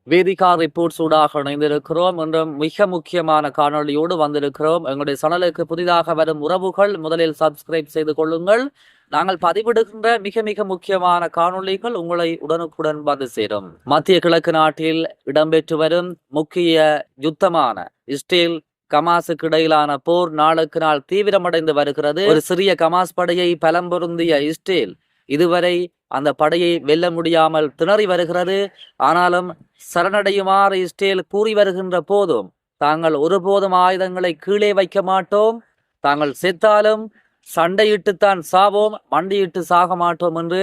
Vedika reports ஊடாக இணைந்திருக்கிறோம். என்றும் மிக முக்கியமான காணொலியோடு வந்திருக்கிறோம். எங்களுடைய சேனலுக்கு புதிதாக வரும் உறவுகள் முதலில் சப்ஸ்கிரைப் செய்து கொள்ளுங்கள். நாங்கள் பதிவிடுகின்ற மிக மிக முக்கியமான காணொலிகள் உங்களை உடனுக்குடன் வந்து சேரும். மத்திய கிழக்கு நாட்டில் இடம்பெற்று வரும் முக்கிய யுத்தமான இஸ்ரேல் கமாஸுக்கு இடையிலான போர் நாளுக்கு நாள் தீவிரமடைந்து வருகிறது. ஒரு சிறிய கமாஸ் படையை பலம் பொருந்திய இஸ்ரேல் இதுவரை அந்த படையை வெல்ல முடியாமல் திணறி வருகிறது. ஆனாலும் சரணடையுமாறு இஸ்ரேல் கூறி வருகின்ற போதும் தாங்கள் ஒருபோதும் ஆயுதங்களை கீழே வைக்க மாட்டோம், தாங்கள் செத்தாலும் சண்டையிட்டுத்தான் சாவோம், மண்டியிட்டு சாக மாட்டோம் என்று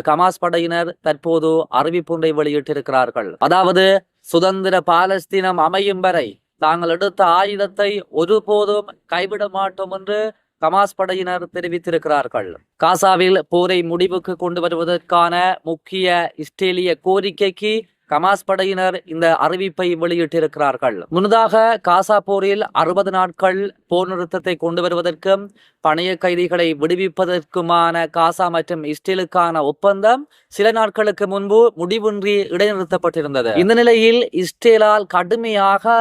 கமாஸ் படையினர் தற்போது அறிவிப்பொன்றை வெளியிட்டிருக்கிறார்கள். அதாவது சுதந்திர பாலஸ்தீனம் அமையும் வரை தாங்கள் எடுத்த ஆயுதத்தை ஒருபோதும் கைவிட மாட்டோம் என்று கமாஸ் படையினர் தெரிவித்திருக்கிறார்கள். காசாவில் போரை முடிவுக்கு கொண்டு வருவதற்கான முக்கிய இஸ்ரேலிய கோரிக்கைக்கு கமாஸ் படையினர் இந்த அறிவிப்பை வெளியிட்டிருக்கிறார்கள். முன்னதாக காசா போரில் 60 நாட்கள் போர் நிறுத்தத்தை கொண்டு வருவதற்கும் பணைய கைதிகளை விடுவிப்பதற்குமான காசா மற்றும் இஸ்ரேலுக்கான ஒப்பந்தம் சில நாட்களுக்கு முன்பு முடிவின்றி இடைநிறுத்தப்பட்டிருந்தது. இந்த நிலையில் இஸ்ரேலால் கடுமையாக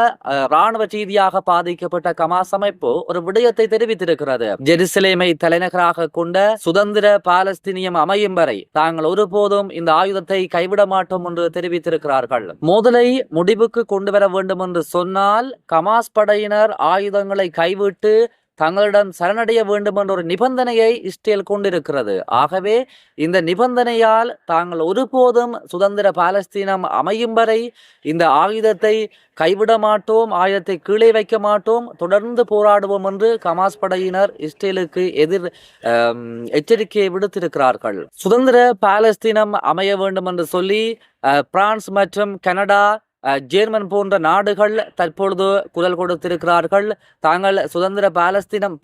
இராணுவ ரீதியாக பாதிக்கப்பட்ட கமாஸ் அமைப்பு ஒரு விடயத்தை தெரிவித்திருக்கிறது. ஜெருசலேமை தலைநகராக கொண்ட சுதந்திர பாலஸ்தீனியம் அமையும் வரை தாங்கள் ஒருபோதும் இந்த ஆயுதத்தை கைவிட மாட்டோம் என்று தெரிவித்திருக்கிறார்கள். மோதலை முடிவுக்கு கொண்டு வர வேண்டும் என்று சொன்னால் கமாஸ் படையினர் ஆயுதங்களை கைவிட்டு தங்களிடம் சரணடைய வேண்டும் என்ற ஒரு நிபந்தனையை இஸ்ரேல் கொண்டிருக்கிறது. ஆகவே இந்த நிபந்தனையால் தாங்கள் ஒருபோதும் சுதந்திர பாலஸ்தீனம் அமையும் வரை இந்த ஆயுதத்தை கைவிட மாட்டோம், ஆயுதத்தை கீழே வைக்க மாட்டோம், தொடர்ந்து போராடுவோம் என்று கமாஸ் படையினர் இஸ்ரேலுக்கு எச்சரிக்கையை விடுத்திருக்கிறார்கள். சுதந்திர பாலஸ்தீனம் அமைய வேண்டும் என்று சொல்லி பிரான்ஸ் மற்றும் கனடா, ஜெர்மன் போன்ற நாடுகள் தற்பொழுது குரல் கொடுத்திருக்கிறார்கள். தாங்கள் சுதந்திர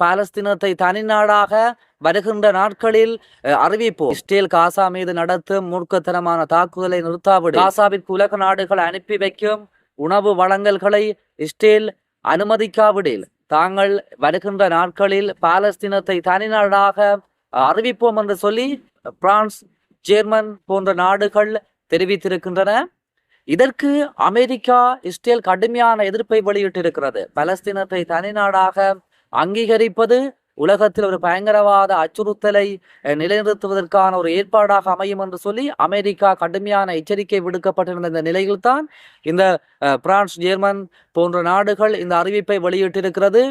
பாலஸ்தீனத்தை தனி நாடாக வருகின்ற நாட்களில் அறிவிப்போம். இஸ்ரேல் காசா மீது நடத்தும் மூர்க்கத்தனமான தாக்குதலை நிறுத்தாவிடு காசாவிற்கு உலக நாடுகள் அனுப்பி வைக்கும் உணவு வழங்கல்களை இஸ்ரேல் அனுமதிக்காவிடில் தாங்கள் வருகின்ற நாட்களில் பாலஸ்தீனத்தை தனி நாடாக அறிவிப்போம் என்று சொல்லி பிரான்ஸ், ஜெர்மன் போன்ற நாடுகள் தெரிவித்திருக்கின்றன. இதற்கு அமெரிக்கா, இஸ்ரேல் கடுமையான எதிர்ப்பை வெளியிட்டிருக்கிறது. பலஸ்தீனத்தை தனி நாடாக அங்கீகரிப்பது உலகத்தில் ஒரு பயங்கரவாத அச்சுறுத்தலை நிலைநிறுத்துவதற்கான ஒரு ஏற்பாடாக அமையும் என்று சொல்லி அமெரிக்கா கடுமையான எச்சரிக்கை விடுக்கப்பட்டிருந்த இந்த நிலையில்தான் இந்த பிரான்ஸ், ஜெர்மன் போன்ற நாடுகள் இந்த அறிவிப்பை வெளியிட்டிருக்கிறது.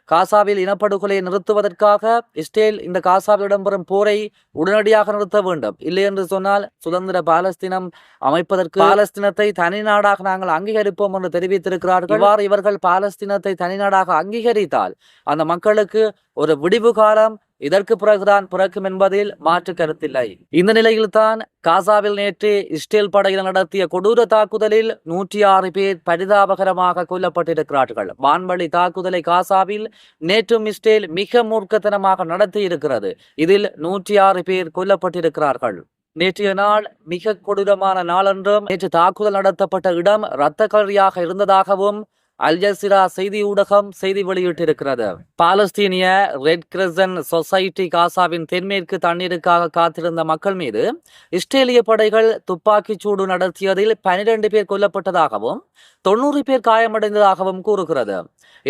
காசாவில் இனப்படுகொலையை நிறுத்துவதற்காக இஸ்ரேல் இந்த காசாவில் இடம்பெறும் போரை உடனடியாக நிறுத்த வேண்டும், இல்லை என்று சொன்னால் சுதந்திர பாலஸ்தீனம் அமைப்பதற்கு பாலஸ்தீனத்தை தனி நாடாக நாங்கள் அங்கீகரிப்போம் என்று தெரிவித்திருக்கிறார்கள். இவ்வாறு இவர்கள் பாலஸ்தீனத்தை தனி நாடாக அங்கீகரித்தால் அந்த மக்களுக்கு ஒரு விடிவு காலம் இதற்கு பிறகுதான் பிறக்கும் என்பதில் மாற்று கருத்தில்லை. இந்த நிலையில் தான் காசாவில் நேற்று இஸ்ரேல் படையில் நடத்திய கொடூர தாக்குதலில் 106 பேர் பரிதாபகரமாக கொல்லப்பட்டிருக்கிறார்கள். வான்வழி தாக்குதலை காசாவில் நேற்றும் இஸ்ரேல் மிக மூர்க்கத்தனமாக நடத்தி இருக்கிறது. இதில் 106 பேர் கொல்லப்பட்டிருக்கிறார்கள். நேற்றைய நாள் மிக கொடூரமான நாள் என்றும் நேற்று தாக்குதல் நடத்தப்பட்ட இடம் இரத்த களரியாக இருந்ததாகவும் அல் ஜசீரா செய்தி ஊடகம் செய்தி வெளியிட்டிருக்கிறது. பாலஸ்தீனிய ரெட் கிரசன்ட் சொசைட்டி காசாவின் தென்மேற்கு தண்ணீருக்காக காத்திருந்த மக்கள் மீது இஸ்ரேலிய படைகள் துப்பாக்கிச் சூடு நடத்தியதில் 12 பேர் கொல்லப்பட்டதாகவும் 90 பேர் காயமடைந்ததாகவும் கூறுகிறது.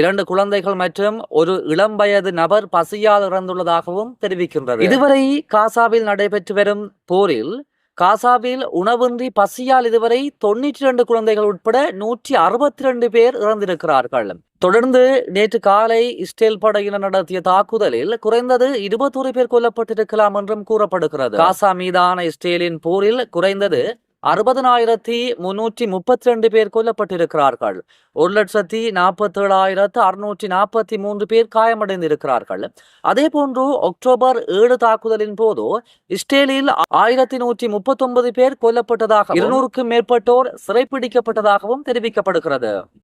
2 குழந்தைகள் மற்றும் ஒரு இளம் வயது நபர் பசியால் இறந்துள்ளதாகவும் தெரிவிக்கின்றது. இதுவரை காசாவில் நடைபெற்று வரும் போரில் காசாவில் உணவின்றி பசியால் இதுவரை 92 குழந்தைகள் உட்பட 162 பேர் இறந்திருக்கிறார்கள். தொடர்ந்து நேற்று காலை இஸ்ரேல் படையினர் நடத்திய தாக்குதலில் குறைந்தது 21 பேர் கொல்லப்பட்டிருக்கலாம் என்றும் கூறப்படுகிறது. காசா மீதான இஸ்ரேலின் போரில் குறைந்தது 60,332 பேர் கொல்லப்பட்டிருக்கிறார்கள். 1,47,643 பேர் காயமடைந்திருக்கிறார்கள். அதே போன்று அக்டோபர் 7 தாக்குதலின் போது இஸ்ரேலில் 1,139 பேர் கொல்லப்பட்டதாக 200க்கும் மேற்பட்டோர் சிறைப்பிடிக்கப்பட்டதாகவும் தெரிவிக்கப்படுகிறது.